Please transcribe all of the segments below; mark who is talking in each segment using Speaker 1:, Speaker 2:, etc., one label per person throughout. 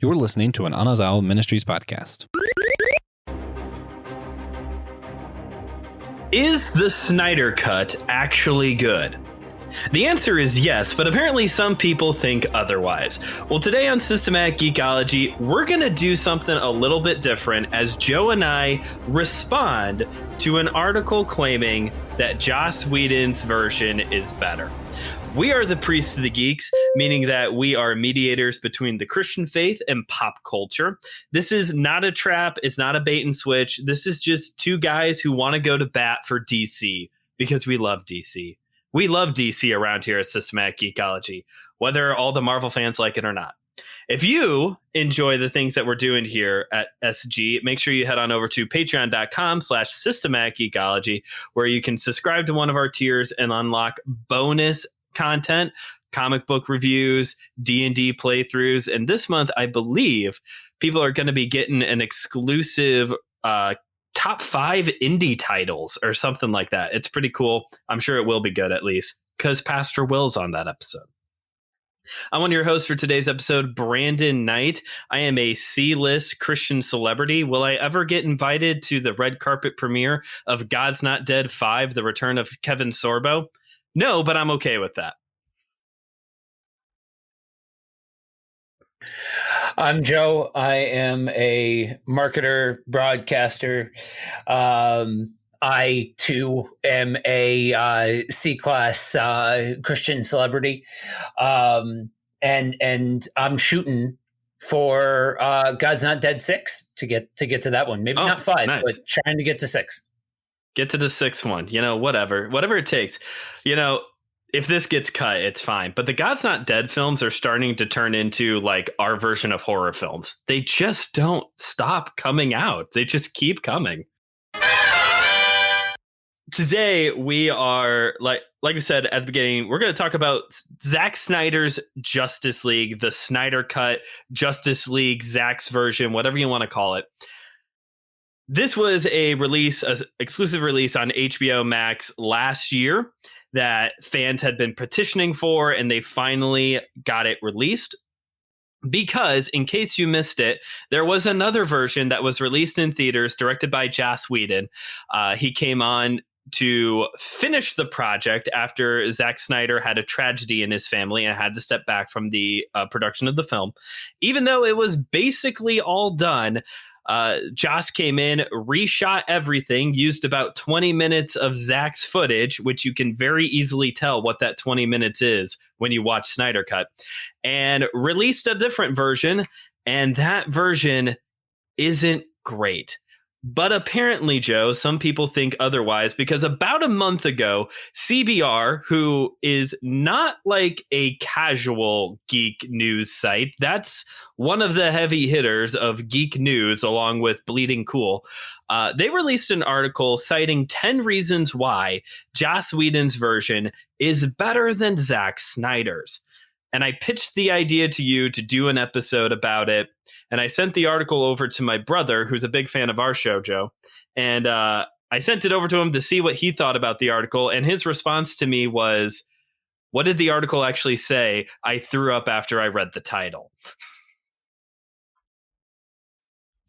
Speaker 1: You're listening to an Anazao Ministries podcast.
Speaker 2: Is the Snyder Cut actually good? The answer is yes, but apparently some people think otherwise. Well, today on Systematic Geekology, we're going to do something a little bit different as Joe and I respond to an article claiming that Joss Whedon's version is better. We are the priests of the geeks, meaning that we are mediators between the Christian faith and pop culture. This is not a trap. It's not a bait and switch. This is just two guys who want to go to bat for DC because we love DC. We love DC around here at Systematic Geekology, whether all the Marvel fans like it or not. If you enjoy the things that we're doing here at SG, make sure you head on over to patreon.com/Systematic Geekology, where you can subscribe to one of our tiers and unlock bonus content, comic book reviews, D&D playthroughs. And this month, I believe people are going to be getting an exclusive top 5 indie titles or something like that. It's pretty cool. I'm sure it will be good, at least because Pastor Will's on that episode. I'm one of your hosts for today's episode, Brandon Knight. I am a C-list Christian celebrity. Will I ever get invited to the red carpet premiere of God's Not Dead 5, The Return of Kevin Sorbo? No, but I'm okay with that.
Speaker 3: I'm Joe. I am a marketer, broadcaster. I, too, am a C-class Christian celebrity. And I'm shooting for God's Not Dead 6 to get to that one. Maybe not 5, nice. But trying to get to 6.
Speaker 2: Get to the 6th one. You know, whatever it takes. You know, if this gets cut, it's fine. But the God's Not Dead films are starting to turn into like our version of horror films. They just don't stop coming out. They just keep coming. Today, we are, like I said at the beginning, we're going to talk about Zack Snyder's Justice League, the Snyder Cut, Justice League, Zack's version, whatever you want to call it. This was an exclusive release on HBO Max last year that fans had been petitioning for, and they finally got it released. Because, in case you missed it, there was another version that was released in theaters, directed by Joss Whedon. He came on to finish the project after Zack Snyder had a tragedy in his family and had to step back from the production of the film. Even though it was basically all done, Joss came in, reshot everything, used about 20 minutes of Zack's footage, which you can very easily tell what that 20 minutes is when you watch Snyder Cut, and released a different version. And that version isn't great. But apparently, Joe, some people think otherwise, because about a month ago, CBR, who is not like a casual geek news site, that's one of the heavy hitters of geek news, along with Bleeding Cool, they released an article citing 10 reasons why Joss Whedon's version is better than Zack Snyder's. And I pitched the idea to you to do an episode about it. And I sent the article over to my brother, who's a big fan of our show, Joe. And I sent it over to him to see what he thought about the article. And his response to me was, what did the article actually say? I threw up after I read the title.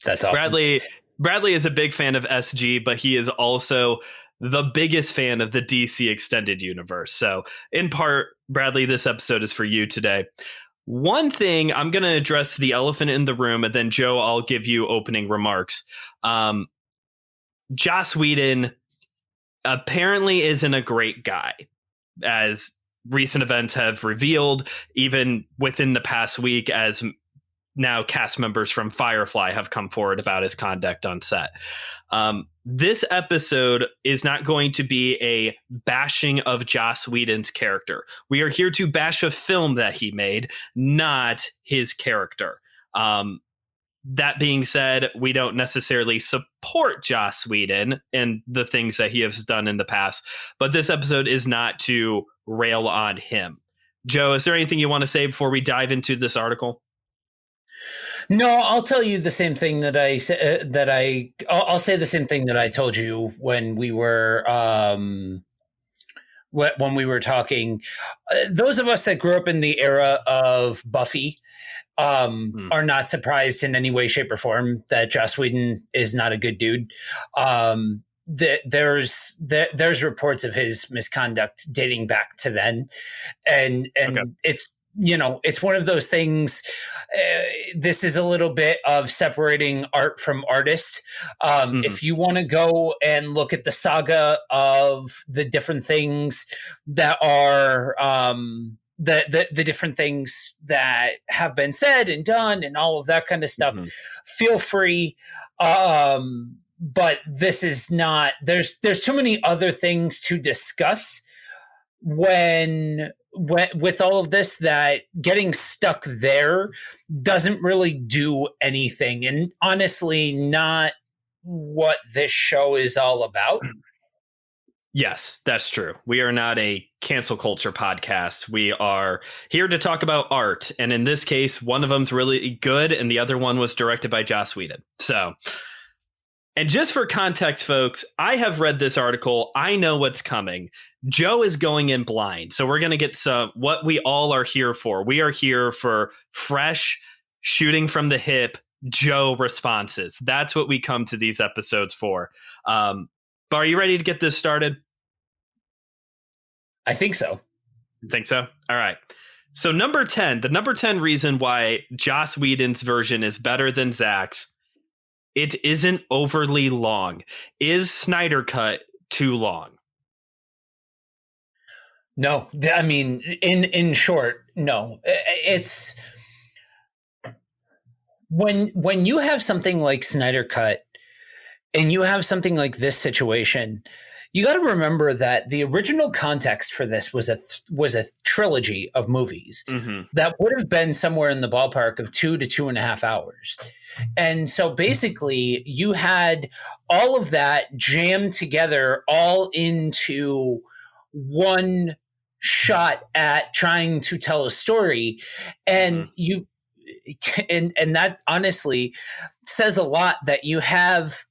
Speaker 3: That's awesome.
Speaker 2: Bradley is a big fan of SG, but he is also the biggest fan of the DC Extended Universe. So in part, Bradley, this episode is for you today. One thing, I'm going to address the elephant in the room, and then Joe, I'll give you opening remarks. Joss Whedon apparently isn't a great guy, as recent events have revealed, even within the past week, as now cast members from Firefly have come forward about his conduct on set. This episode is not going to be a bashing of Joss Whedon's character. We are here to bash a film that he made, not his character. That being said, we don't necessarily support Joss Whedon and the things that he has done in the past, but this episode is not to rail on him. Joe, is there anything you want to say before we dive into this article?
Speaker 3: No, I'll tell you the same thing that I'll say the same thing that I told you when we were when we were talking. Those of us that grew up in the era of Buffy are not surprised in any way, shape, or form that Joss Whedon is not a good dude. There's reports of his misconduct dating back to then, and it's, it's one of those things. This is a little bit of separating art from artist. If you want to go and look at the saga of the different things that are the different things that have been said and done and all of that kind of stuff, feel free. But this is not, there's too many other things to discuss when with all of this, that getting stuck there doesn't really do anything, and honestly not what this show is all about.
Speaker 2: Yes, that's true. We are not a cancel culture podcast. We are here to talk about art. And in this case, one of them's really good and the other one was directed by Joss Whedon. So, and just for context, folks, I have read this article. I know what's coming. Joe is going in blind. So we're going to get some, what we all are here for. We are here for fresh, shooting from the hip Joe responses. That's what we come to these episodes for. But are you ready to get this started?
Speaker 3: I think so.
Speaker 2: Think so? All right. So the number 10 reason why Joss Whedon's version is better than Zach's, it isn't overly long. Is Snyder Cut too long?
Speaker 3: No. I mean, in short, no. It's when you have something like Snyder Cut and you have something like this situation, you got to remember that the original context for this was a trilogy of movies that would have been somewhere in the ballpark of 2 to 2.5 hours. And so basically you had all of that jammed together all into one shot at trying to tell a story. And and that honestly says a lot, that you have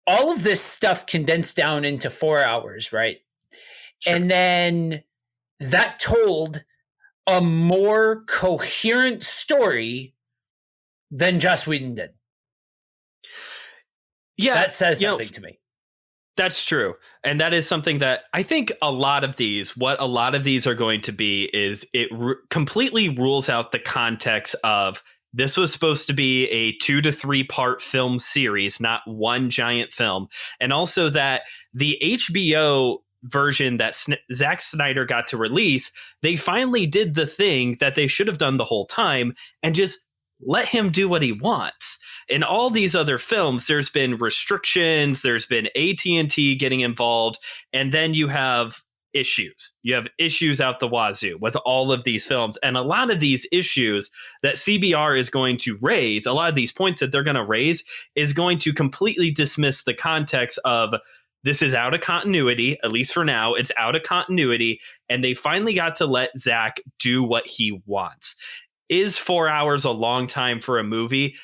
Speaker 3: all of this stuff condensed down into 4 hours, right? Sure. And then that told a more coherent story than Joss Whedon did.
Speaker 2: Yeah.
Speaker 3: That says something to me.
Speaker 2: That's true. And that is something that I think what a lot of these are going to be is it completely rules out the context of this was supposed to be a 2 to 3 part film series, not one giant film. And also that the HBO version that Zack Snyder got to release, they finally did the thing that they should have done the whole time and just let him do what he wants. In all these other films, there's been restrictions, there's been AT&T getting involved, and then you have issues. You have issues out the wazoo with all of these films. And a lot of these issues that CBR is going to raise, a lot of these points that they're going to raise, is going to completely dismiss the context of this is out of continuity, at least for now. It's out of continuity. And they finally got to let Zach do what he wants. Is 4 hours a long time for a movie?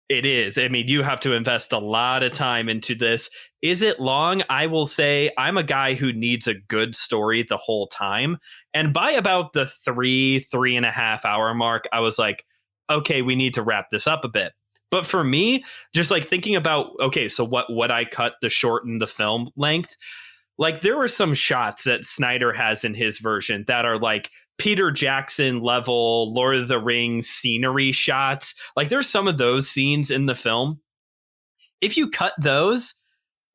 Speaker 2: It is. I mean, you have to invest a lot of time into this. Is it long? I will say I'm a guy who needs a good story the whole time. And by about the 3.5 hour mark, I was like, okay, we need to wrap this up a bit. But for me, just like thinking about, okay, so what would I cut to shorten the film length? Like there were some shots that Snyder has in his version that are like Peter Jackson level Lord of the Rings scenery shots. Like there's some of those scenes in the film. If you cut those,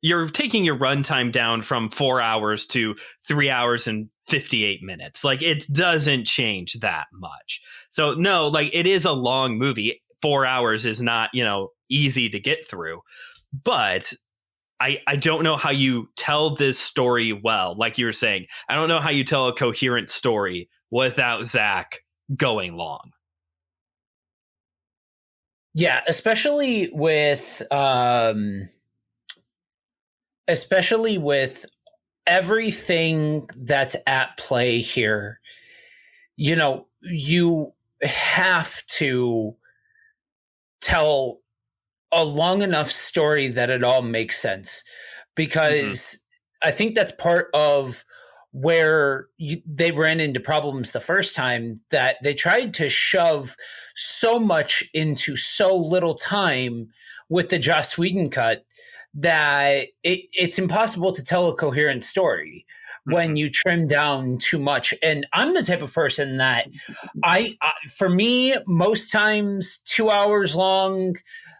Speaker 2: you're taking your runtime down from 4 hours to 3 hours and 58 minutes. Like it doesn't change that much. So no, like it is a long movie. 4 hours is not, easy to get through. But I don't know how you tell this story well. Like you were saying, I don't know how you tell a coherent story without Zach going long.
Speaker 3: Yeah, especially with everything that's at play here. You have to tell a long enough story that it all makes sense, because I think that's part of where they ran into problems the first time, that they tried to shove so much into so little time with the Joss Whedon cut that it's impossible to tell a coherent story when you trim down too much. And I'm the type of person that for me, most times 2 hours long,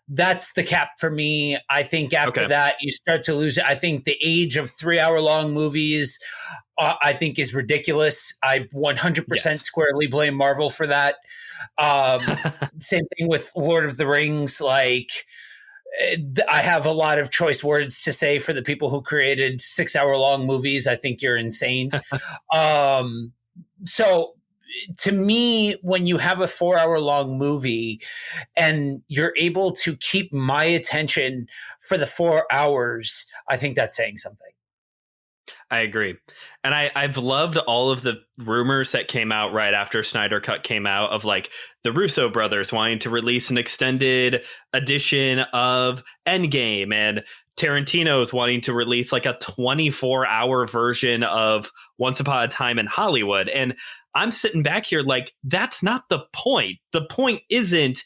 Speaker 3: that's the cap for me. I think after that, you start to lose it. I think the age of 3 hour long movies, I think is ridiculous. I 100% squarely blame Marvel for that. Same thing with Lord of the Rings. Like, I have a lot of choice words to say for the people who created 6 hour long movies. I think you're insane. So to me, when you have a 4 hour long movie and you're able to keep my attention for the 4 hours, I think that's saying something.
Speaker 2: I agree. And I've loved all of the rumors that came out right after Snyder Cut came out of like the Russo brothers wanting to release an extended edition of Endgame, and Tarantino's wanting to release like a 24-hour version of Once Upon a Time in Hollywood. And I'm sitting back here like, that's not the point. The point isn't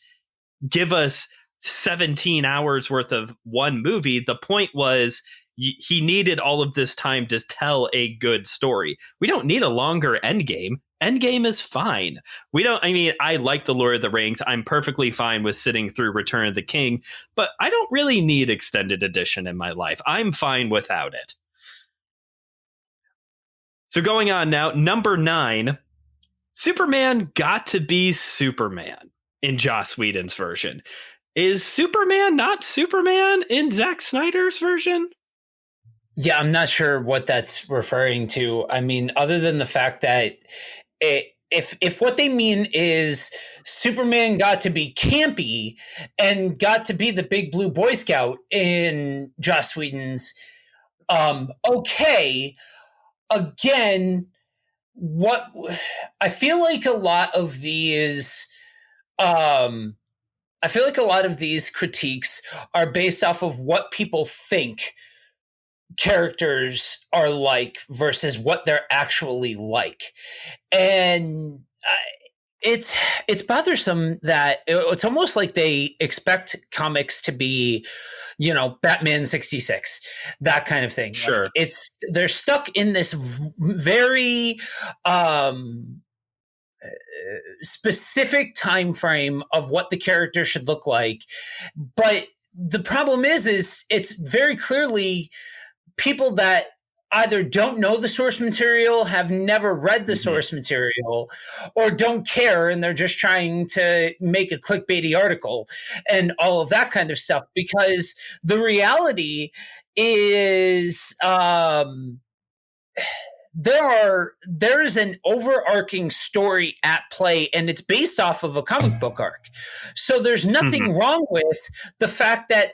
Speaker 2: give us 17 hours worth of one movie. The point was he needed all of this time to tell a good story. We don't need a longer Endgame. Endgame is fine. I like The Lord of the Rings. I'm perfectly fine with sitting through Return of the King, but I don't really need extended edition in my life. I'm fine without it. So going on now, number 9, Superman got to be Superman in Joss Whedon's version. Is Superman not Superman in Zack Snyder's version?
Speaker 3: Yeah, I'm not sure what that's referring to. I mean, other than the fact that if what they mean is Superman got to be campy and got to be the big blue Boy Scout in Joss Whedon's, okay. Again, what I feel like a lot of these critiques are based off of what people think characters are like versus what they're actually like. And it's bothersome that it's almost like they expect comics to be, Batman 66, that kind of thing.
Speaker 2: Sure.
Speaker 3: Like they're stuck in this very specific time frame of what the character should look like. But the problem is it's very clearly people that either don't know the source material, have never read the source material, or don't care, and they're just trying to make a clickbaity article and all of that kind of stuff. Because the reality is there is an overarching story at play, and it's based off of a comic book arc. So there's nothing wrong with the fact that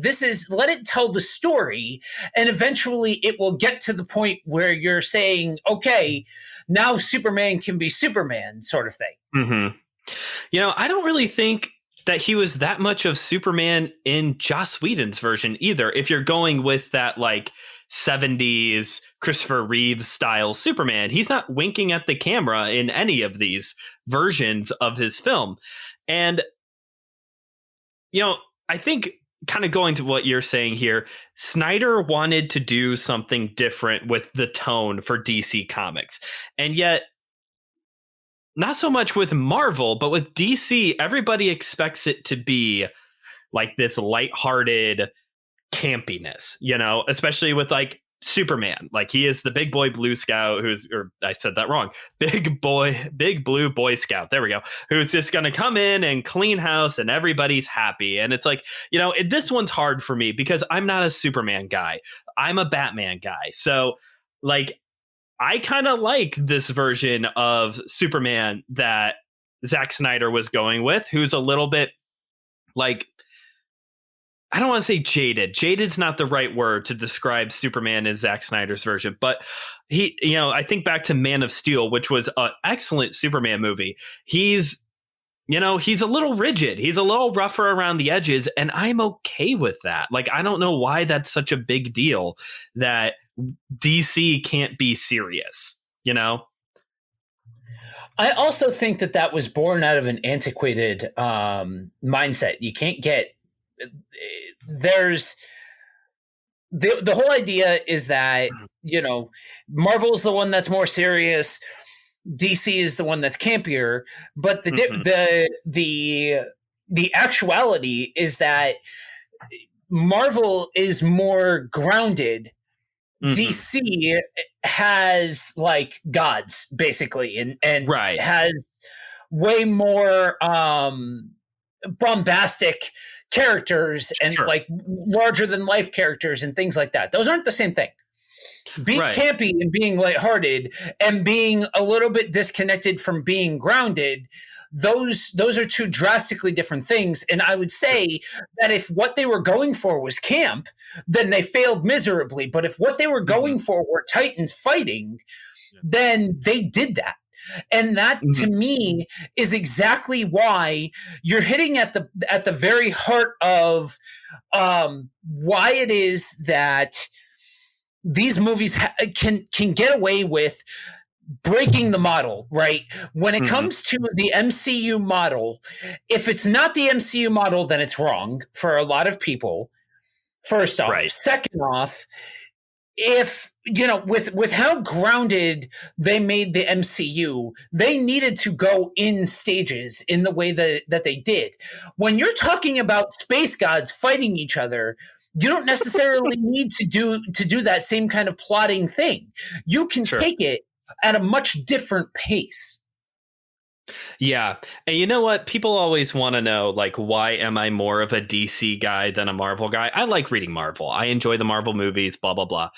Speaker 3: this is, let it tell the story, and eventually it will get to the point where you're saying, okay, now Superman can be Superman, sort of thing.
Speaker 2: I don't really think that he was that much of Superman in Joss Whedon's version either. If you're going with that, like, 70s Christopher Reeves style Superman, he's not winking at the camera in any of these versions of his film. And, I think kind of going to what you're saying here, Snyder wanted to do something different with the tone for DC Comics. And yet, not so much with Marvel, but with DC, everybody expects it to be like this lighthearted campiness, especially with like Superman. Like, he is the big boy Blue Scout I said that wrong. Big blue Boy Scout. There we go. Who's just going to come in and clean house and everybody's happy. And it's like, this one's hard for me because I'm not a Superman guy. I'm a Batman guy. So like, I kind of like this version of Superman that Zack Snyder was going with, who's a little bit like, I don't want to say jaded. Jaded's not the right word to describe Superman in Zack Snyder's version, but I think back to Man of Steel, which was an excellent Superman movie. He's he's a little rigid. He's a little rougher around the edges, and I'm okay with that. Like, I don't know why that's such a big deal that DC can't be serious,
Speaker 3: I also think that was born out of an antiquated mindset. You can't get there's the whole idea is that Marvel's the one that's more serious, DC is the one that's campier, but the actuality is that Marvel is more grounded. DC has like gods basically, and
Speaker 2: right.
Speaker 3: has way more bombastic characters and like larger than life characters and things like that. Those aren't the same thing. Being campy and being lighthearted and being a little bit disconnected from being grounded, those are two drastically different things. And I would say that if what they were going for was camp, then they failed miserably. But if what they were going for were Titans fighting, then they did that. And that to me is exactly why you're hitting at the very heart of why it is that these movies can get away with breaking the model, right? When it comes to the MCU model, if it's not the MCU model, then it's wrong for a lot of people. First off. Right. Second off, if with how grounded they made the MCU, they needed to go in stages in the way that they did. When you're talking about space gods fighting each other, you don't necessarily need to do that same kind of plotting thing. You can take it at a much different pace.
Speaker 2: Yeah. And you know what? People always want to know, like, why am I more of a DC guy than a Marvel guy? I like reading Marvel. I enjoy the Marvel movies, blah, blah, blah.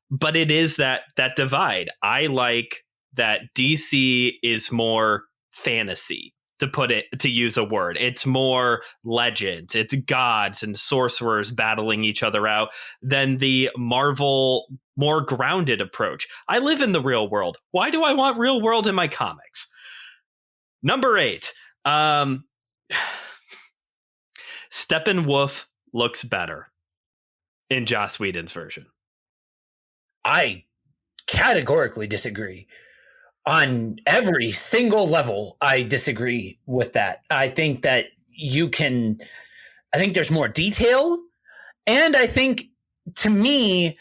Speaker 2: But it is that divide. I like that DC is more fantasy, to use a word. It's more legends. It's gods and sorcerers battling each other out than the Marvel more grounded approach. I live in the real world. Why do I want real world in my comics? Number 8. Steppenwolf looks better in Joss Whedon's version.
Speaker 3: I categorically disagree. On every single level, I disagree with that. I think that I think there's more detail. And I think, to me,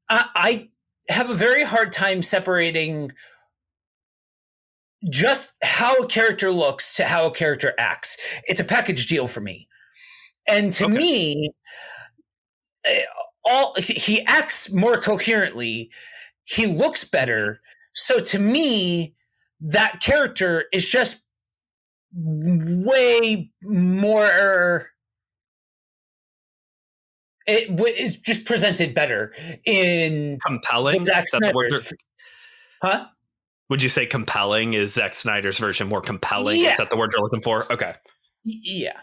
Speaker 3: I have a very hard time separating just how a character looks to how a character acts. It's a package deal for me. And to me, he acts more coherently. He looks better. So to me, that character is just way more. It's just presented better in
Speaker 2: compelling.
Speaker 3: Zack Snyder. Huh?
Speaker 2: Would you say compelling? Is Zack Snyder's version more compelling?
Speaker 3: Yeah.
Speaker 2: Is that the word you're looking for? Okay.
Speaker 3: Yeah.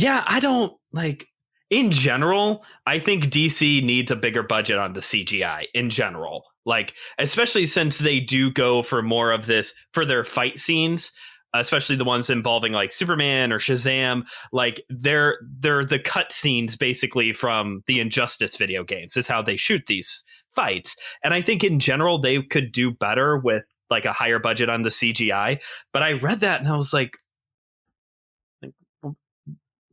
Speaker 2: I don't like. In general, I think DC needs a bigger budget on the CGI in general. Like, especially since they do go for more of this for their fight scenes, especially the ones involving like Superman or Shazam. Like, they're the cut scenes basically from the Injustice video games. Is how they shoot these fights. And I think in general, they could do better with like a higher budget on the CGI. But I read that and I was like,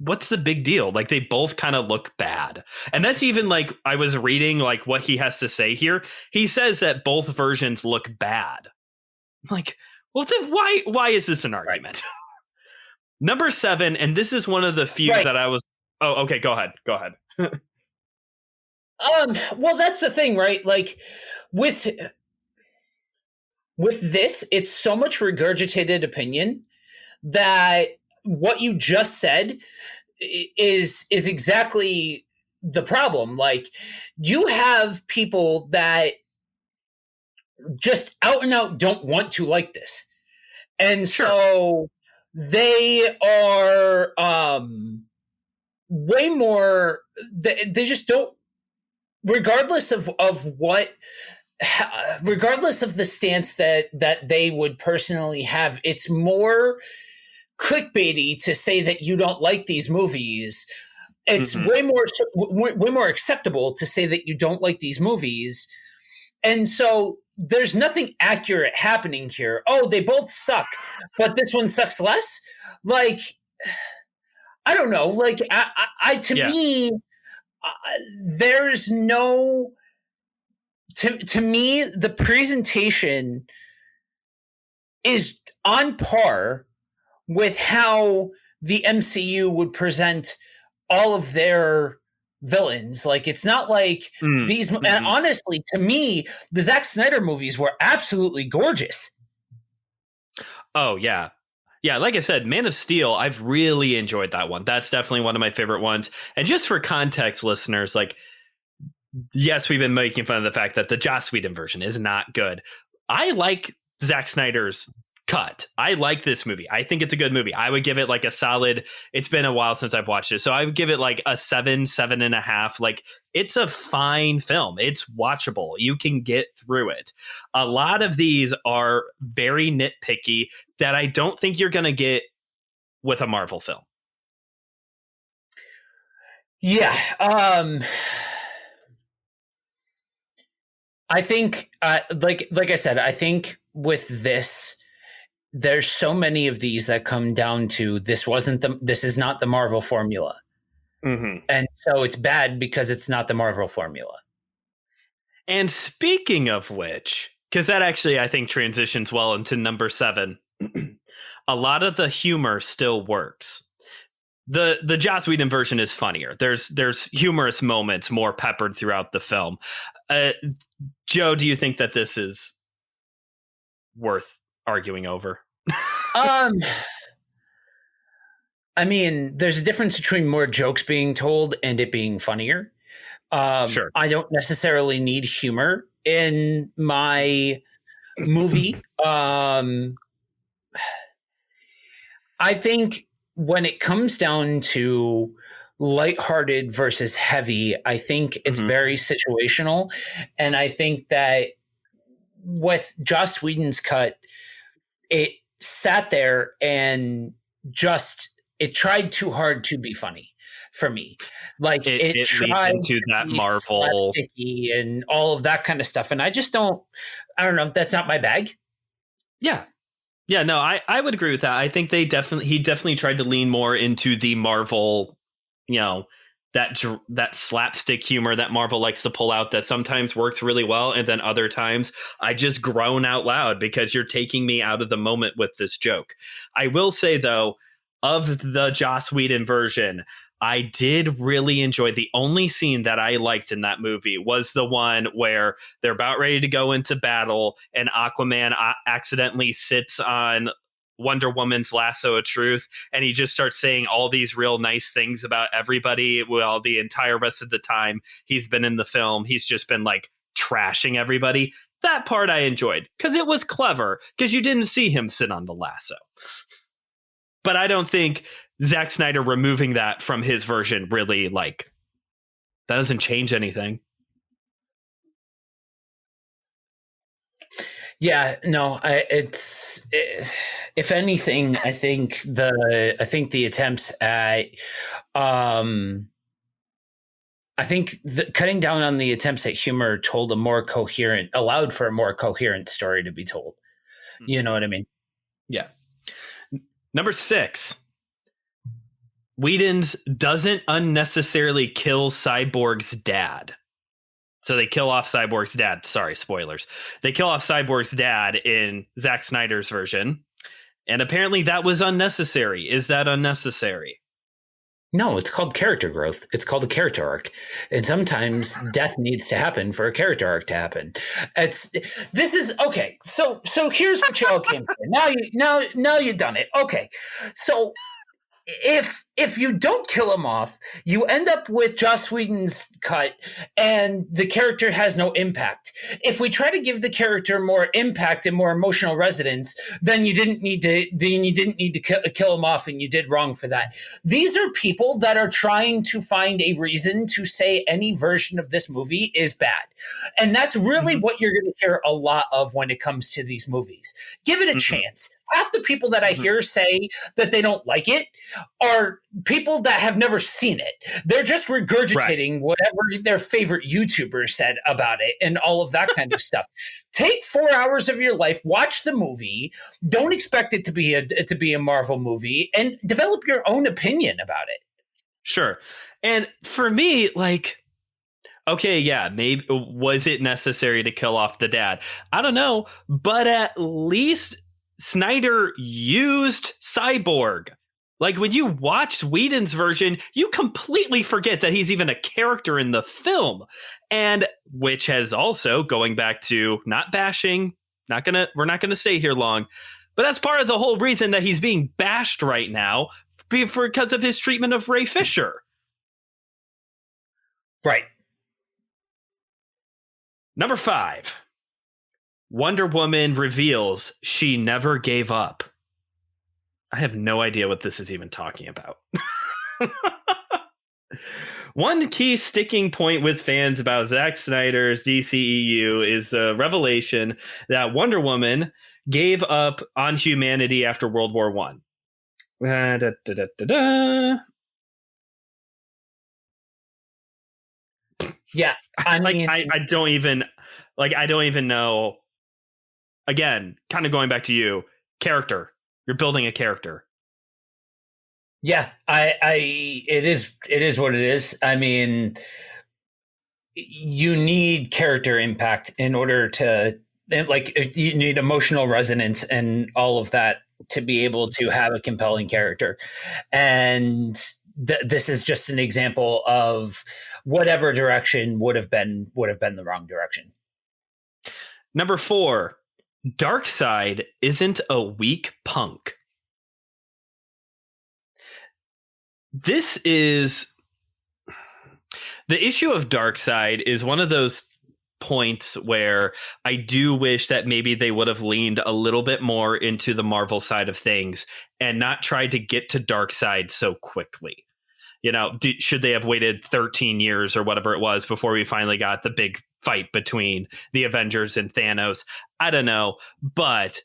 Speaker 2: what's the big deal? Like, they both kind of look bad. And that's even like, I was reading like what he has to say here. He says that both versions look bad. I'm like, well, then why is this an argument? Number 7, and this is one of the few that I was. Oh, okay. Go ahead.
Speaker 3: Well, that's the thing, right? Like with this, it's so much regurgitated opinion that what you just said is exactly the problem. Like, you have people that just out and out don't want to like this. And so they are way more, they just don't, regardless of what, regardless of the stance that they would personally have, it's more clickbaity to say that you don't like these movies. It's
Speaker 2: Mm-hmm.
Speaker 3: way more acceptable to say that you don't like these movies. And so there's nothing accurate happening here. Oh, they both suck, but this one sucks less. Like, I don't know. Like, to me, there's no. To me, the presentation is on par with how the MCU would present all of their villains. Like, it's not like these. And honestly, to me, the Zack Snyder movies were absolutely gorgeous.
Speaker 2: Oh, yeah. Yeah, like I said, Man of Steel, I've really enjoyed that one. That's definitely one of my favorite ones. And just for context, listeners, like, yes, we've been making fun of the fact that the Joss Whedon version is not good. I like Zack Snyder's cut. I like this movie. I think it's a good movie. I would give it like a solid, it's been a while since I've watched it, so I would give it like a 7.5. Like, it's a fine film. It's watchable. You can get through it. A lot of these are very nitpicky that I don't think you're going to get with a Marvel film.
Speaker 3: Yeah. I think, like I said, I think with this, there's so many of these that come down to this is not the Marvel formula.
Speaker 2: Mm-hmm.
Speaker 3: And so it's bad because it's not the Marvel formula.
Speaker 2: And speaking of which, because that actually, I think, transitions well into number 7, a lot of the humor still works. The Joss Whedon version is funnier. There's humorous moments more peppered throughout the film. Joe, do you think that this is worth arguing over?
Speaker 3: I mean, there's a difference between more jokes being told and it being funnier.
Speaker 2: Sure.
Speaker 3: I don't necessarily need humor in my movie. I think when it comes down to lighthearted versus heavy, I think it's very situational. And I think that with Joss Whedon's cut, it sat there and it tried too hard to be funny for me. Like, it tried
Speaker 2: into that Marvel
Speaker 3: and all of that kind of stuff. And I don't know. That's not my bag.
Speaker 2: Yeah. Yeah, no, I would agree with that. I think he definitely tried to lean more into the Marvel, that slapstick humor that Marvel likes to pull out that sometimes works really well. And then other times I just groan out loud because you're taking me out of the moment with this joke. I will say, though, of the Joss Whedon version, I did really enjoy, the only scene that I liked in that movie was the one where they're about ready to go into battle and Aquaman accidentally sits on Wonder Woman's lasso of truth, and he just starts saying all these real nice things about everybody. Well, the entire rest of the time he's been in the film, he's just been like trashing everybody. That part I enjoyed because it was clever, because you didn't see him sit on the lasso. But I don't think Zack Snyder removing that from his version really, that doesn't change anything.
Speaker 3: Yeah, no, if anything, I think the attempts at, I think cutting down on the attempts at humor allowed for a more coherent story to be told. You know what I mean?
Speaker 2: Yeah. Number 6. Whedon's doesn't unnecessarily kill Cyborg's dad. So they kill off Cyborg's dad. Sorry, spoilers. They kill off Cyborg's dad in Zack Snyder's version. And apparently that was unnecessary. Is that unnecessary?
Speaker 3: No, it's called character growth. It's called a character arc. And sometimes death needs to happen for a character arc to happen. This is okay. So here's what y'all came to. Now you've done it. Okay. So if if you don't kill him off, you end up with Joss Whedon's cut, and the character has no impact. If we try to give the character more impact and more emotional resonance, then you didn't need to kill him off, and you did wrong for that. These are people that are trying to find a reason to say any version of this movie is bad, and that's really what you're going to hear a lot of when it comes to these movies. Give it a chance. Half the people that I hear say that they don't like it are people that have never seen it. They're just regurgitating whatever their favorite YouTuber said about it and all of that kind of stuff. Take 4 hours of your life, watch the movie. Don't expect it to be a Marvel movie, and develop your own opinion about it.
Speaker 2: Sure. And for me, like, okay, yeah, maybe was it necessary to kill off the dad? I don't know, but at least Snyder used Cyborg. Like, when you watch Whedon's version, you completely forget that he's even a character in the film. And which has also, going back to not bashing, we're not gonna stay here long, but that's part of the whole reason that he's being bashed right now because of his treatment of Ray Fisher.
Speaker 3: Right.
Speaker 2: Number 5. Wonder Woman reveals she never gave up. I have no idea what this is even talking about. One key sticking point with fans about Zack Snyder's DCEU is the revelation that Wonder Woman gave up on humanity after World War I.
Speaker 3: Yeah, I mean,
Speaker 2: I don't even know. Again, kind of going back to you, character. You're building a character.
Speaker 3: Yeah, it is what it is. I mean, you need character impact in order to, like, you need emotional resonance and all of that to be able to have a compelling character. And this is just an example of whatever direction would have been the wrong direction.
Speaker 2: Number 4, Darkseid isn't a weak punk. This is the issue of Darkseid is one of those points where I do wish that maybe they would have leaned a little bit more into the Marvel side of things and not tried to get to Darkseid so quickly. You know, should they have waited 13 years or whatever it was before we finally got the big fight between the Avengers and Thanos? I don't know, but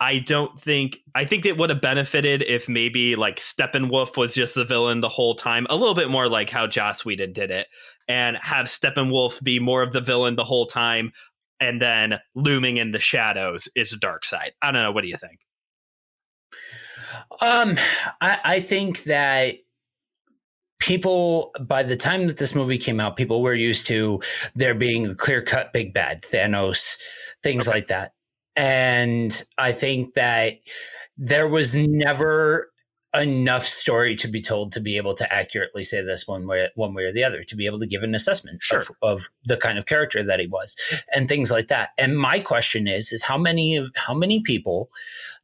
Speaker 2: I think it would have benefited if maybe like Steppenwolf was just the villain the whole time, a little bit more like how Joss Whedon did it, and have Steppenwolf be more of the villain the whole time, and then looming in the shadows is Darkseid. I don't know. What do you think?
Speaker 3: I think that people, by the time that this movie came out, people were used to there being a clear-cut big bad, Thanos, things like that. And I think that there was never enough story to be told to be able to accurately say this one way or the other, to be able to give an assessment of the kind of character that he was and things like that. And my question is how many people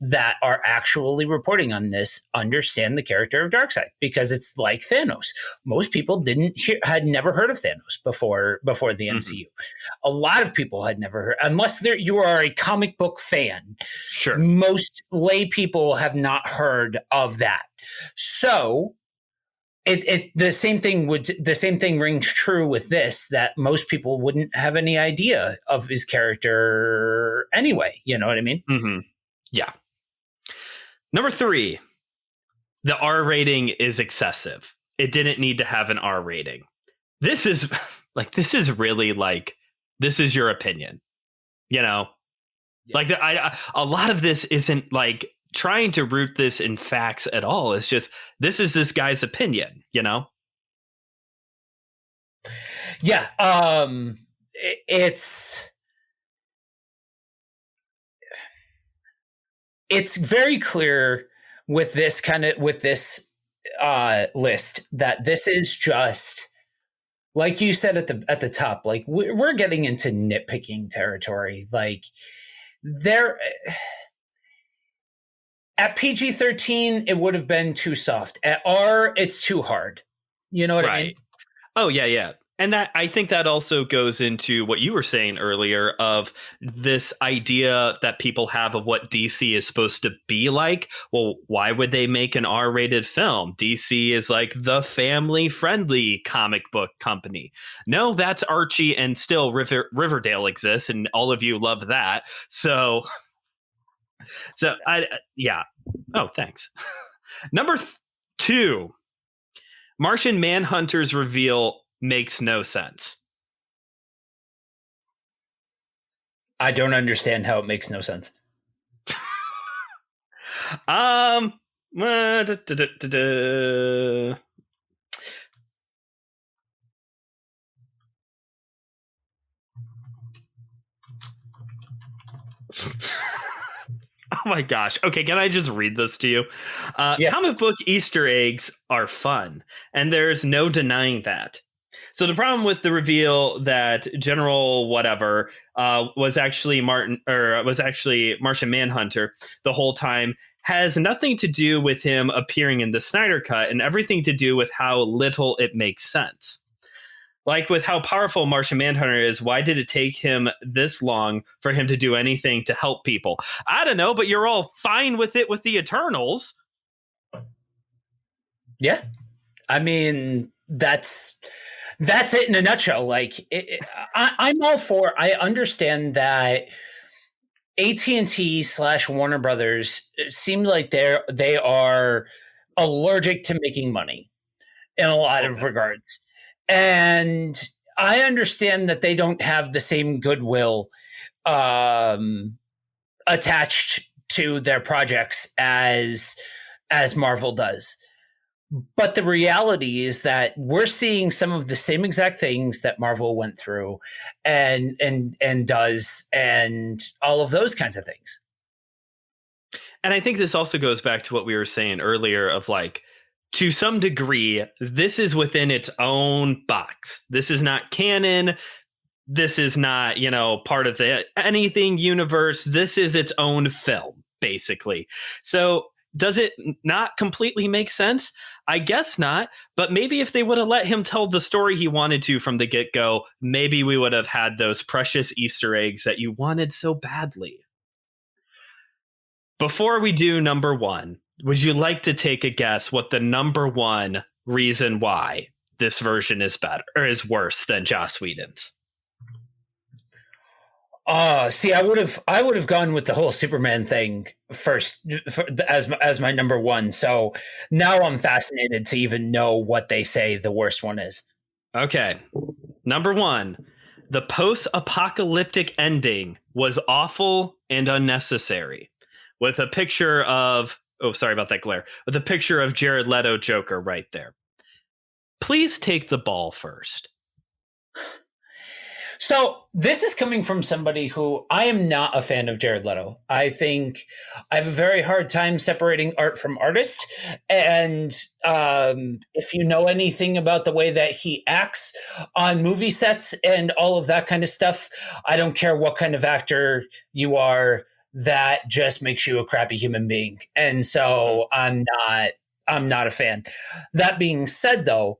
Speaker 3: that are actually reporting on this understand the character of Darkseid? Because it's like Thanos. Most people had never heard of Thanos before the MCU. A lot of people had never heard, unless you are a comic book fan.
Speaker 2: Sure.
Speaker 3: Most lay people have not heard of that. So the same thing rings true with this, that most people wouldn't have any idea of his character anyway. You know what I mean?
Speaker 2: Mm-hmm. Yeah. Number 3, the R rating is excessive. It didn't need to have an R rating. This is really like, this is your opinion, you know? Yeah. Like a lot of this isn't like trying to root this in facts at all. It's just, this is this guy's opinion, you know?
Speaker 3: Yeah. It's very clear with this list that this is just, like you said at the top, like we're getting into nitpicking territory. Like At PG-13, it would have been too soft. At R, it's too hard. You know what I mean?
Speaker 2: Oh, yeah. And that, I think that also goes into what you were saying earlier of this idea that people have of what DC is supposed to be like. Well, why would they make an R-rated film? DC is like the family-friendly comic book company. No, that's Archie, and still Riverdale exists, and all of you love that. So yeah. Oh, thanks. Number 2, Martian Manhunter's reveal makes no sense.
Speaker 3: I don't understand how it makes no sense.
Speaker 2: Oh my gosh. Okay, can I just read this to you?
Speaker 3: Yeah.
Speaker 2: Comic book Easter eggs are fun, and there's no denying that. So the problem with the reveal that General whatever was actually Martian Manhunter the whole time has nothing to do with him appearing in the Snyder Cut, and everything to do with how little it makes sense. Like with how powerful Martian Manhunter is, why did it take him this long for him to do anything to help people? I don't know, but you're all fine with it with the Eternals.
Speaker 3: Yeah. I mean, that's it in a nutshell. Like, I'm all for. I understand that AT&T / Warner Brothers seem like they are allergic to making money in a lot of regards, and I understand that they don't have the same goodwill attached to their projects as Marvel does. But the reality is that we're seeing some of the same exact things that Marvel went through and does, and all of those kinds of things.
Speaker 2: And I think this also goes back to what we were saying earlier of like, to some degree, this is within its own box. This is not canon. This is not, part of the anything universe. This is its own film, basically. So does it not completely make sense? I guess not. But maybe if they would have let him tell the story he wanted to from the get-go, maybe we would have had those precious Easter eggs that you wanted so badly. Before we do number 1, would you like to take a guess what the number 1 reason why this version is better or is worse than Joss Whedon's?
Speaker 3: See, I would have gone with the whole Superman thing first as my number 1. So now I'm fascinated to even know what they say the worst one is. Okay.
Speaker 2: Number 1, the post-apocalyptic ending was awful and unnecessary. With a picture of, sorry about that glare, with a picture of Jared Leto Joker right there. Please take the ball first.
Speaker 3: So this is coming from somebody who I am not a fan of Jared Leto. I think I have a very hard time separating art from artist. And if you know anything about the way that he acts on movie sets and all of that kind of stuff, I don't care what kind of actor you are, that just makes you a crappy human being. And so I'm not a fan. That being said, though,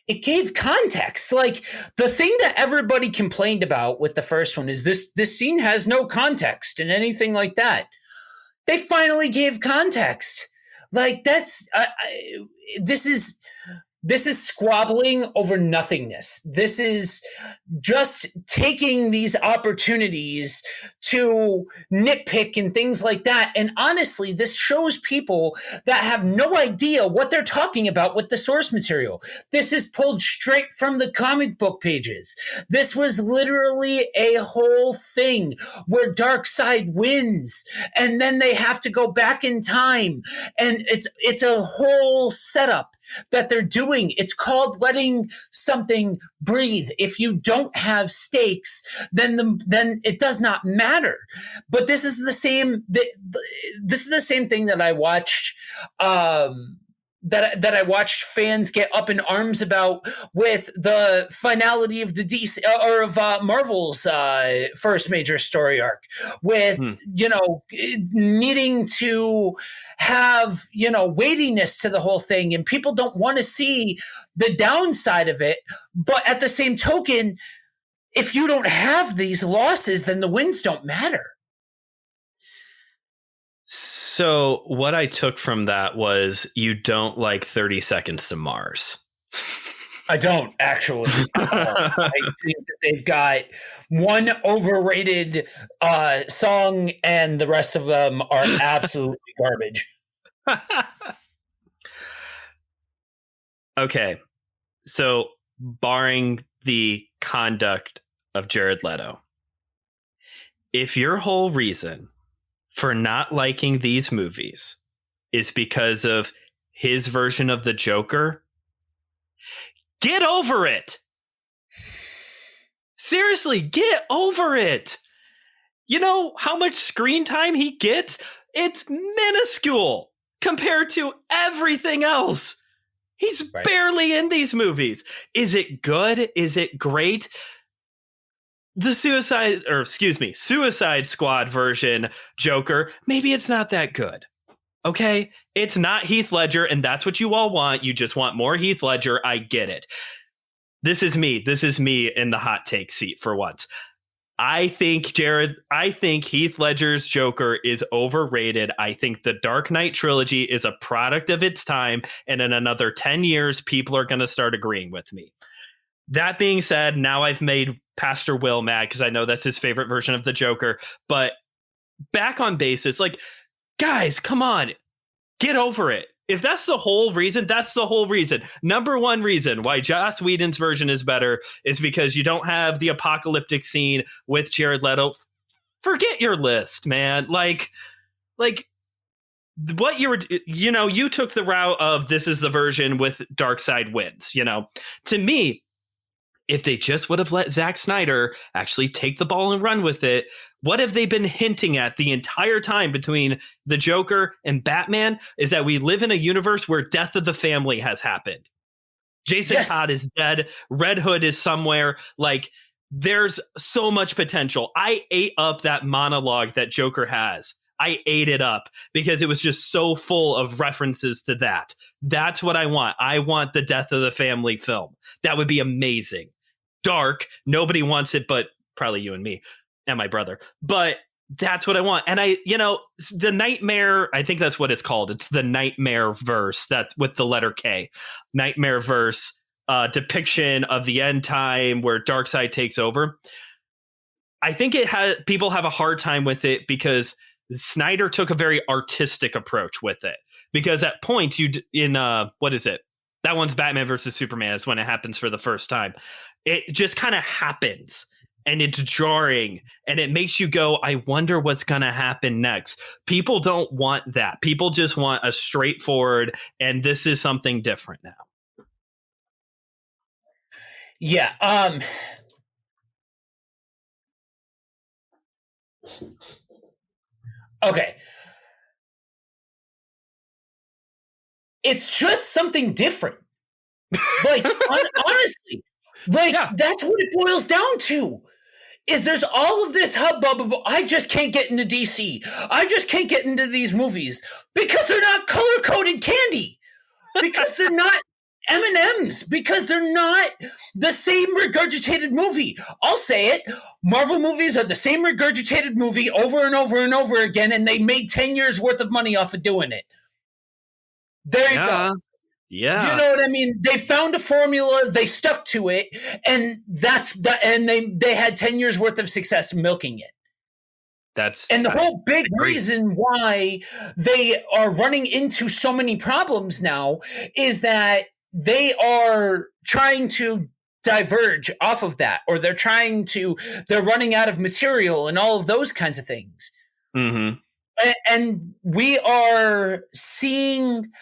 Speaker 3: it gave context. Like, the thing that everybody complained about with the first one is this scene has no context and anything like that. They finally gave context. Like, that's this is squabbling over nothingness. This is just taking these opportunities to nitpick and things like that. And honestly, this shows people that have no idea what they're talking about with the source material. This is pulled straight from the comic book pages. This was literally a whole thing where Darkseid wins, and then they have to go back in time. And it's a whole setup that they're doing. It's called letting something breathe. If you don't have stakes, then it does not matter. But this is the same. This is the same thing that I watched that I watched fans get up in arms about with the finality of the DC or of Marvel's first major story arc, with needing to have weightiness to the whole thing, and people don't want to see the downside of it. But at the same token, if you don't have these losses, then the wins don't matter.
Speaker 2: So what I took from that was you don't like 30 Seconds to Mars.
Speaker 3: I don't, actually. I think that they've got one overrated song and the rest of them are absolutely garbage.
Speaker 2: Okay. So barring the conduct of Jared Leto, if your whole reason for not liking these movies is because of his version of the Joker, get over it. Seriously, get over it. You know how much screen time he gets? It's minuscule compared to everything else. He's barely in these movies. Is it good? Is it great? The Suicide Squad version Joker, maybe it's not that good. Okay? It's not Heath Ledger, and that's what you all want. You just want more Heath Ledger. I get it. This is me in the hot take seat for once. I think Heath Ledger's Joker is overrated. I think the Dark Knight trilogy is a product of its time, and in another 10 years, people are going to start agreeing with me. That being said, now I've made Pastor Will mad because I know that's his favorite version of the Joker. But back on basis, like, guys, come on, get over it. If that's the whole reason, that's the whole reason. Number one reason why Joss Whedon's version is better is because you don't have the apocalyptic scene with Jared Leto. Forget your list, man. Like what you were, you took the route of this is the version with Darkseid wins, To me, if they just would have let Zack Snyder actually take the ball and run with it, what have they been hinting at the entire time between the Joker and Batman is that we live in a universe where death of the family has happened. Jason Todd is dead. Red Hood is somewhere. Like, there's so much potential. I ate up that monologue that Joker has. I ate it up because it was just so full of references to that. That's what I want. I want the death of the family film. That would be amazing. Dark. Nobody wants it, but probably you and me and my brother. But that's what I want. And the Nightmare, I think that's what it's called. It's the Nightmare verse, that with the letter K. Nightmare verse, depiction of the end time where Darkseid takes over. I think people have a hard time with it because Snyder took a very artistic approach with it. Because at points what is it? That one's Batman versus Superman. It's when it happens for the first time. It just kind of happens and it's jarring and it makes you go, I wonder what's going to happen next. People don't want that. People just want a straightforward, and this is something different now.
Speaker 3: Yeah. Okay. It's just something different. Like, honestly, that's what it boils down to. Is there's all of this hubbub of, I just can't get into DC. I just can't get into these movies because they're not color-coded candy. Because they're not M&Ms. Because they're not the same regurgitated movie. I'll say it. Marvel movies are the same regurgitated movie over and over and over again, and they made 10 years worth of money off of doing it. There you go.
Speaker 2: Yeah.
Speaker 3: You know what I mean? They found a formula, they stuck to it, and they had 10 years worth of success milking it. And the whole big reason why they are running into so many problems now is that they are trying to diverge off of that, or they're running out of material and all of those kinds of things.
Speaker 2: Mm-hmm.
Speaker 3: And we are seeing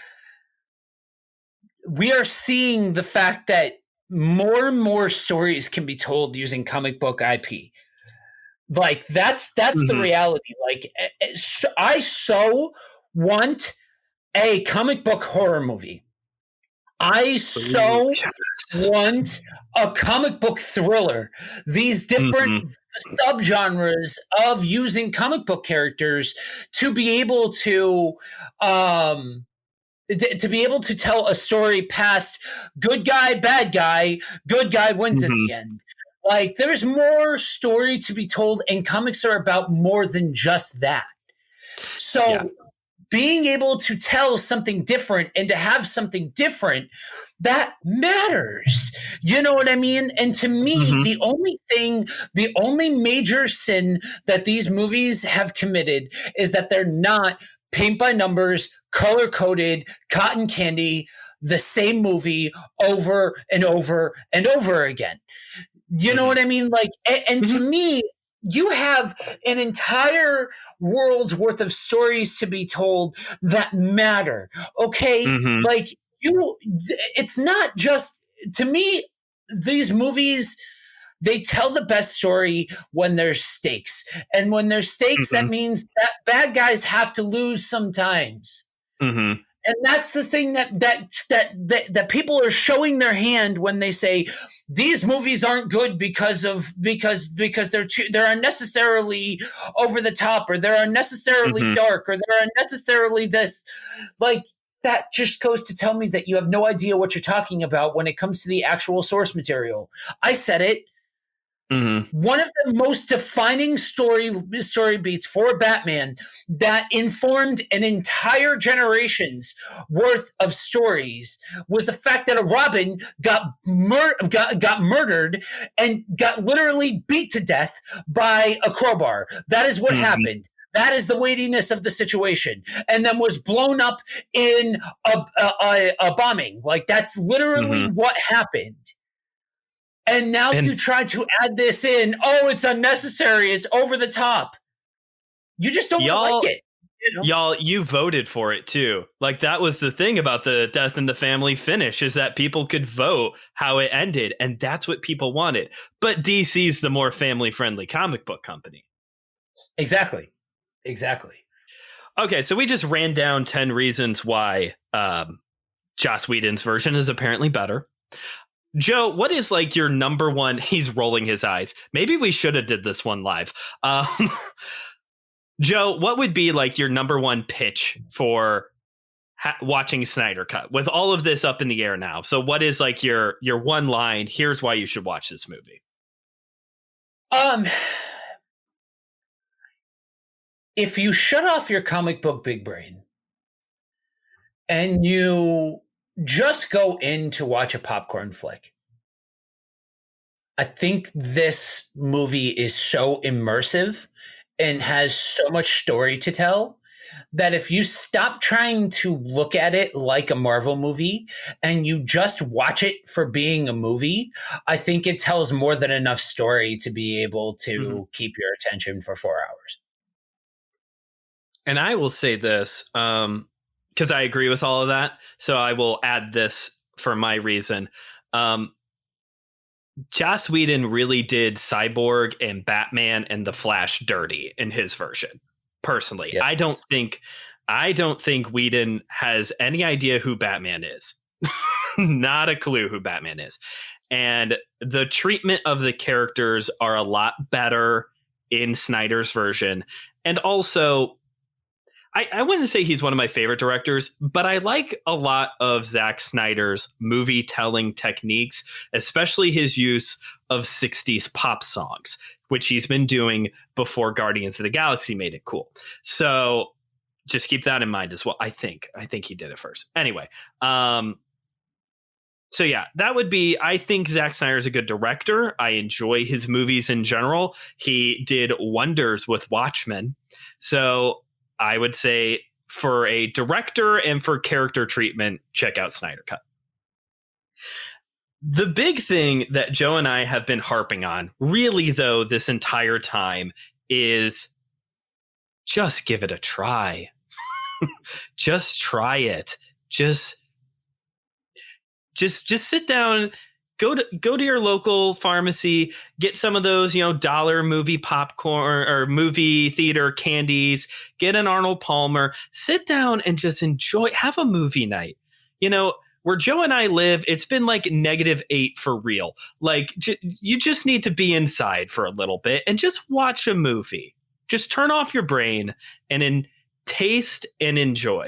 Speaker 3: the fact that more and more stories can be told using comic book IP. Like, that's the reality. Like, I so want a comic book horror movie. I so
Speaker 2: Yes.
Speaker 3: want a comic book thriller. These different subgenres of using comic book characters to be able um, to be able to tell a story past good guy, bad guy, good guy wins at
Speaker 2: Mhm.
Speaker 3: the end. Like there's more story to be told, and comics are about more than just that. So
Speaker 2: Yeah.
Speaker 3: being able to tell something different and to have something different, that matters. You know what I mean? And to me,
Speaker 2: Mhm.
Speaker 3: the only major sin that these movies have committed is that they're not paint by numbers, color coded, cotton candy, the same movie over and over and over again. You know
Speaker 2: Mhm.
Speaker 3: what I mean? Like, and to
Speaker 2: Mhm.
Speaker 3: me, you have an entire world's worth of stories to be told that matter. Okay.
Speaker 2: Mhm.
Speaker 3: Like, it's not just, to me, these movies, they tell the best story when there's stakes. And when there's stakes, that
Speaker 2: Mhm.
Speaker 3: means that bad guys have to lose sometimes.
Speaker 2: Mhm.
Speaker 3: And that's the thing that people are showing their hand when they say these movies aren't good because they're unnecessarily over the top, or they're unnecessarily
Speaker 2: Mhm.
Speaker 3: dark, or they're unnecessarily this. Like, that just goes to tell me that you have no idea what you're talking about when it comes to the actual source material. I said it.
Speaker 2: Mhm.
Speaker 3: One of the most defining story beats for Batman that informed an entire generation's worth of stories was the fact that a Robin got murdered and got literally beat to death by a crowbar. That is what
Speaker 2: Mhm.
Speaker 3: happened. That is the weightiness of the situation, and then was blown up in a bombing. Like, that's literally
Speaker 2: Mhm.
Speaker 3: what happened. And now
Speaker 2: And
Speaker 3: you try to add this in. Oh, it's unnecessary. It's over the top. You just don't like
Speaker 2: y'all
Speaker 3: it. You know?
Speaker 2: Y'all, you voted for it too. Like, that was the thing about the Death in the Family finish, is that people could vote how it ended, and that's what people wanted. But DC's the more family-friendly comic book company.
Speaker 3: Exactly. Exactly.
Speaker 2: Okay, so we just ran down 10 reasons why Joss Whedon's version is apparently better. Joe, what is like your number one? He's rolling his eyes. Maybe we should have did this one live. Um, Joe, what would be like your number one pitch for watching Snyder Cut with all of this up in the air now? So what is like your one line? Here's why you should watch this movie.
Speaker 3: Um, if you shut off your comic book big brain and you just go in to watch a popcorn flick, I think this movie is so immersive and has so much story to tell that if you stop trying to look at it like a Marvel movie and you just watch it for being a movie, I think it tells more than enough story to be able
Speaker 2: Mm-hmm.
Speaker 3: to keep your attention for 4 hours.
Speaker 2: And I will say this, because I agree with all of that. So I will add this for my reason. Joss Whedon really did Cyborg and Batman and the Flash dirty in his version. Personally,
Speaker 3: Yep.
Speaker 2: I don't think Whedon has any idea who Batman is. Not a clue who Batman is. And the treatment of the characters are a lot better in Snyder's version. And also, I wouldn't say he's one of my favorite directors, but I like a lot of Zack Snyder's movie telling techniques, especially his use of 60s pop songs, which he's been doing before Guardians of the Galaxy made it cool. So just keep that in mind as well. I think he did it first. Anyway, so yeah, that would be, I think Zack Snyder is a good director. I enjoy his movies in general. He did wonders with Watchmen. So I would say for a director and for character treatment, check out Snyder Cut. The big thing that Joe and I have been harping on, really though, this entire time is just give it a try. Just try it. Just sit down, go to your local pharmacy, get some of those, dollar movie popcorn or movie theater candies, get an Arnold Palmer, sit down and just enjoy, have a movie night. where Joe and I live, it's been like -8 for real. Like you just need to be inside for a little bit and just watch a movie. Just turn off your brain and taste and enjoy.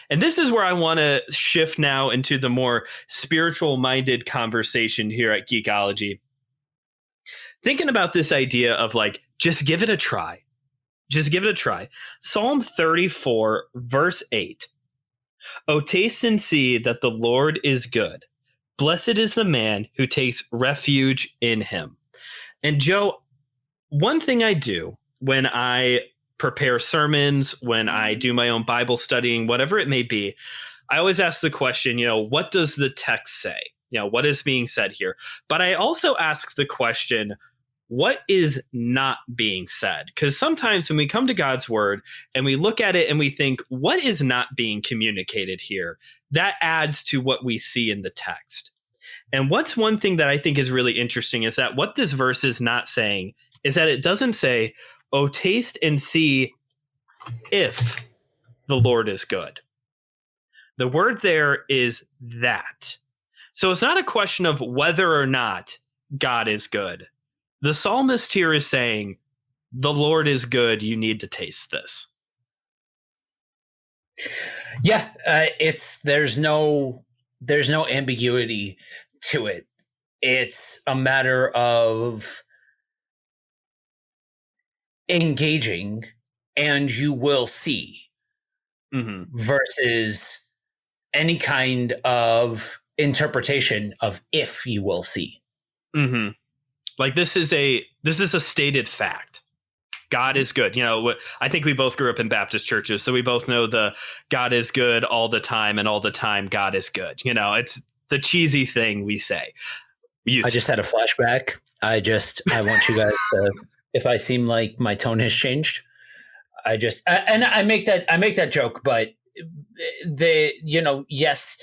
Speaker 2: And this is where I want to shift now into the more spiritual minded conversation here at Geekology. Thinking about this idea of like, just give it a try. Just give it a try. Psalm 34, verse 8. Oh, taste and see that the Lord is good. Blessed is the man who takes refuge in him. And Joe, one thing I do when I prepare sermons, when I do my own Bible studying, whatever it may be, I always ask the question, what does the text say? What is being said here? But I also ask the question, what is not being said? Because sometimes when we come to God's word and we look at it and we think, what is not being communicated here? That adds to what we see in the text. And what's one thing that I think is really interesting is that what this verse is not saying is that it doesn't say, oh, taste and see if the Lord is good. The word there is that. So it's not a question of whether or not God is good. The psalmist here is saying, the Lord is good. You need to taste this.
Speaker 3: Yeah, there's no ambiguity to it. It's a matter of engaging and you will see versus any kind of interpretation of if you will see.
Speaker 2: Mm-hmm. Like this is a stated fact. God is good. I think we both grew up in Baptist churches, so we both know the God is good all the time, and all the time God is good. It's the cheesy thing we say.
Speaker 3: I just had a flashback. I want you guys to, if I seem like my tone has changed, I make that joke, but yes,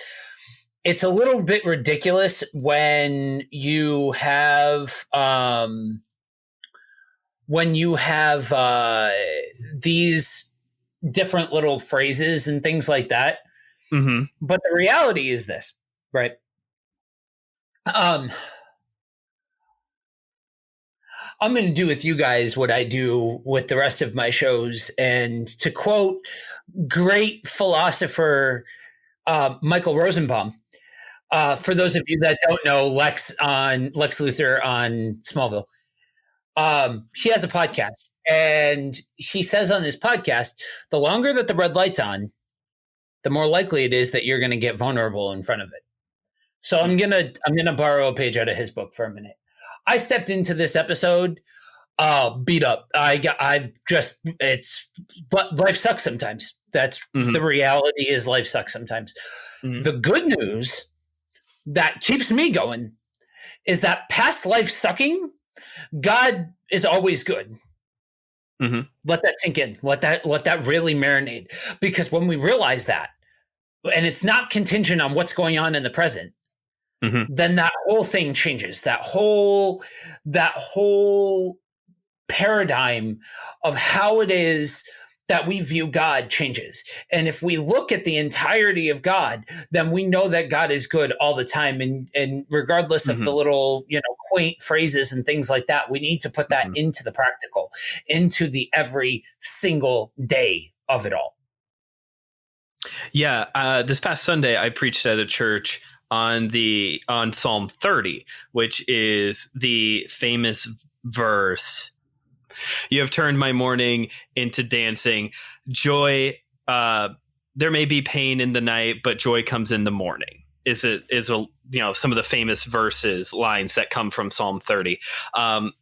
Speaker 3: it's a little bit ridiculous when you have these different little phrases and things like that.
Speaker 2: Mm-hmm.
Speaker 3: But the reality is this, right? I'm going to do with you guys what I do with the rest of my shows. And to quote great philosopher Michael Rosenbaum, for those of you that don't know, Lex Luthor on Smallville, he has a podcast. And he says on his podcast, the longer that the red light's on, the more likely it is that you're going to get vulnerable in front of it. So I'm gonna borrow a page out of his book for a minute. I stepped into this episode beat up. But life sucks sometimes. That's the reality is life sucks sometimes. Mm-hmm. The good news that keeps me going is that past life sucking, God is always good. Mm-hmm. Let that sink in. Let that really marinate. Because when we realize that, and it's not contingent on what's going on in the present, then that whole thing changes. That whole paradigm of how it is that we view God changes. And if we look at the entirety of God, then we know that God is good all the time. And regardless of the little, quaint phrases and things like that, we need to put that into the practical, into the every single day of it all.
Speaker 2: Yeah. This past Sunday, I preached at a church on Psalm 30, which is the famous verse, "You have turned my mourning into dancing. Joy, there may be pain in the night, but joy comes in the morning." Is some of the famous lines that come from Psalm 30. And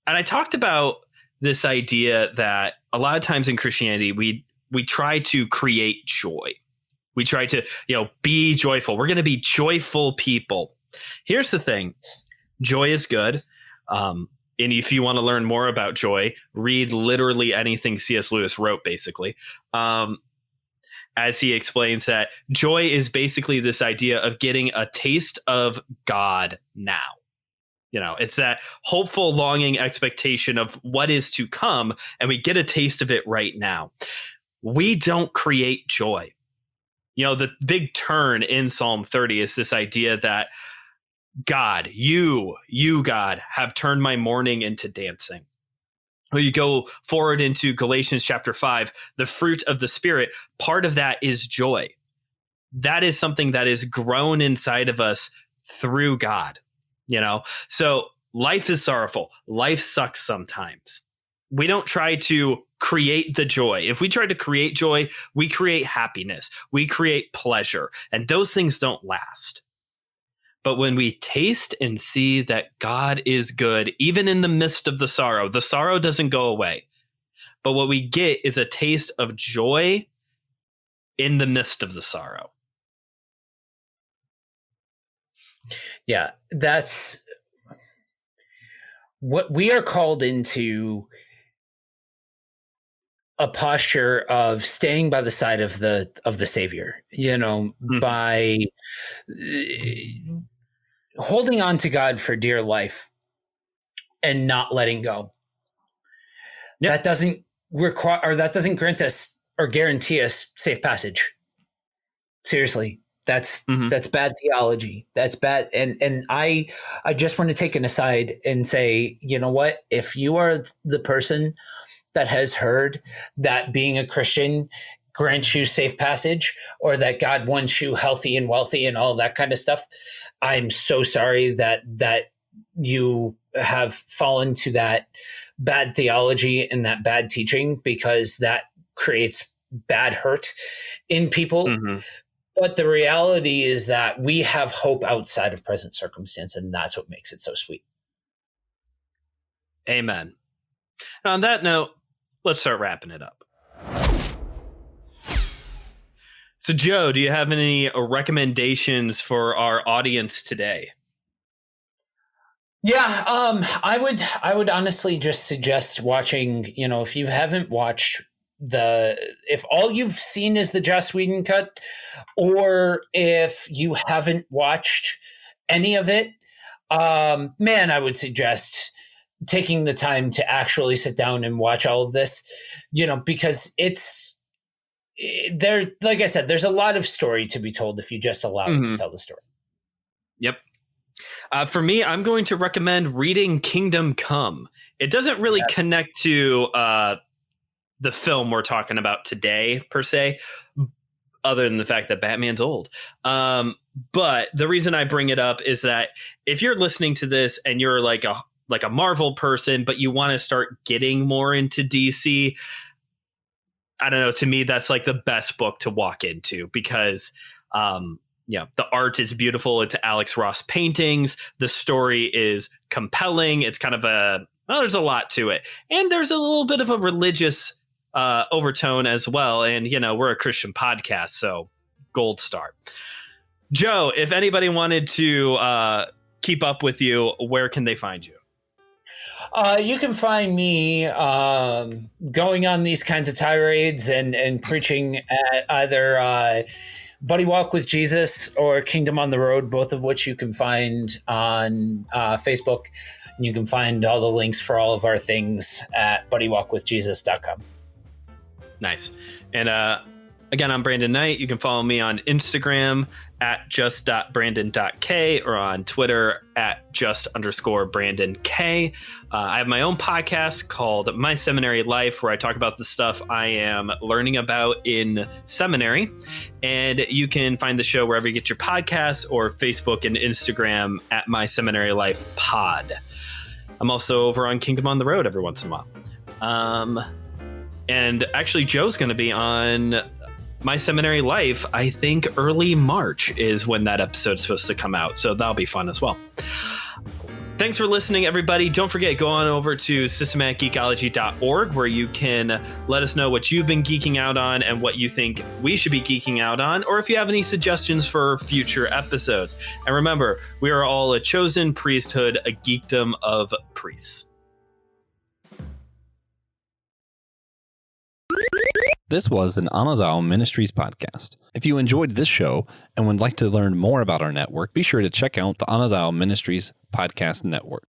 Speaker 2: I talked about this idea that a lot of times in Christianity, we try to create joy. We try to, be joyful. We're going to be joyful people. Here's the thing. Joy is good. And if you want to learn more about joy, read literally anything C.S. Lewis wrote, basically. As he explains that joy is basically this idea of getting a taste of God now. It's that hopeful, longing expectation of what is to come, and we get a taste of it right now. We don't create joy. The big turn in Psalm 30 is this idea that God, you, God, have turned my mourning into dancing. Or you go forward into Galatians chapter 5, the fruit of the Spirit, part of that is joy. That is something that is grown inside of us through God, So life is sorrowful. Life sucks sometimes. We don't try to create the joy. If we try to create joy, we create happiness. We create pleasure. And those things don't last. But when we taste and see that God is good, even in the midst of the sorrow doesn't go away. But what we get is a taste of joy in the midst of the sorrow.
Speaker 3: Yeah, that's what we are called into, a posture of staying by the side of the Savior, by holding on to God for dear life and not letting go. Yep. That doesn't require, or that doesn't grant us or guarantee us safe passage. Seriously, that's bad theology. That's bad. And I just want to take an aside and say, you know what? If you are the person that has heard that being a Christian grants you safe passage, or that God wants you healthy and wealthy and all that kind of stuff, I'm so sorry that you have fallen to that bad theology and that bad teaching, because that creates bad hurt in people. Mm-hmm. But the reality is that we have hope outside of present circumstance, and that's what makes it so sweet.
Speaker 2: Amen. And on that note, let's start wrapping it up. So, Joe, do you have any recommendations for our audience today?
Speaker 3: Yeah, I would honestly just suggest watching, if you haven't watched if all you've seen is the Joss Whedon cut, or if you haven't watched any of it, I would suggest taking the time to actually sit down and watch all of this, because there, like I said, there's a lot of story to be told if you just allow it to tell the story.
Speaker 2: Yep. For me, I'm going to recommend reading Kingdom Come. It doesn't really connect to the film we're talking about today, per se, other than the fact that Batman's old. But the reason I bring it up is that if you're listening to this and you're like a Marvel person, but you want to start getting more into DC, I don't know, to me, that's like the best book to walk into, because the art is beautiful. It's Alex Ross paintings. The story is compelling. It's kind of there's a lot to it. And there's a little bit of a religious overtone as well. And, we're a Christian podcast, so gold star. Joe, if anybody wanted to keep up with you, where can they find you?
Speaker 3: You can find me going on these kinds of tirades and preaching at either Buddy Walk with Jesus or Kingdom on the Road, both of which you can find on Facebook. And you can find all the links for all of our things at buddywalkwithjesus.com.
Speaker 2: Nice. And again, I'm Brandon Knight. You can follow me on Instagram at just.brandon.k or on Twitter at just_BrandonK. I have my own podcast called My Seminary Life, where I talk about the stuff I am learning about in seminary. And you can find the show wherever you get your podcasts, or Facebook and Instagram at My Seminary Life Pod. I'm also over on Kingdom on the Road every once in a while. And actually, Joe's going to be on My Seminary Life, I think early March is when that episode's supposed to come out. So that'll be fun as well. Thanks for listening, everybody. Don't forget, go on over to systematicgeekology.org, where you can let us know what you've been geeking out on and what you think we should be geeking out on, or if you have any suggestions for future episodes. And remember, we are all a chosen priesthood, a geekdom of priests.
Speaker 1: This was an Anazao Ministries podcast. If you enjoyed this show and would like to learn more about our network, be sure to check out the Anazao Ministries Podcast Network.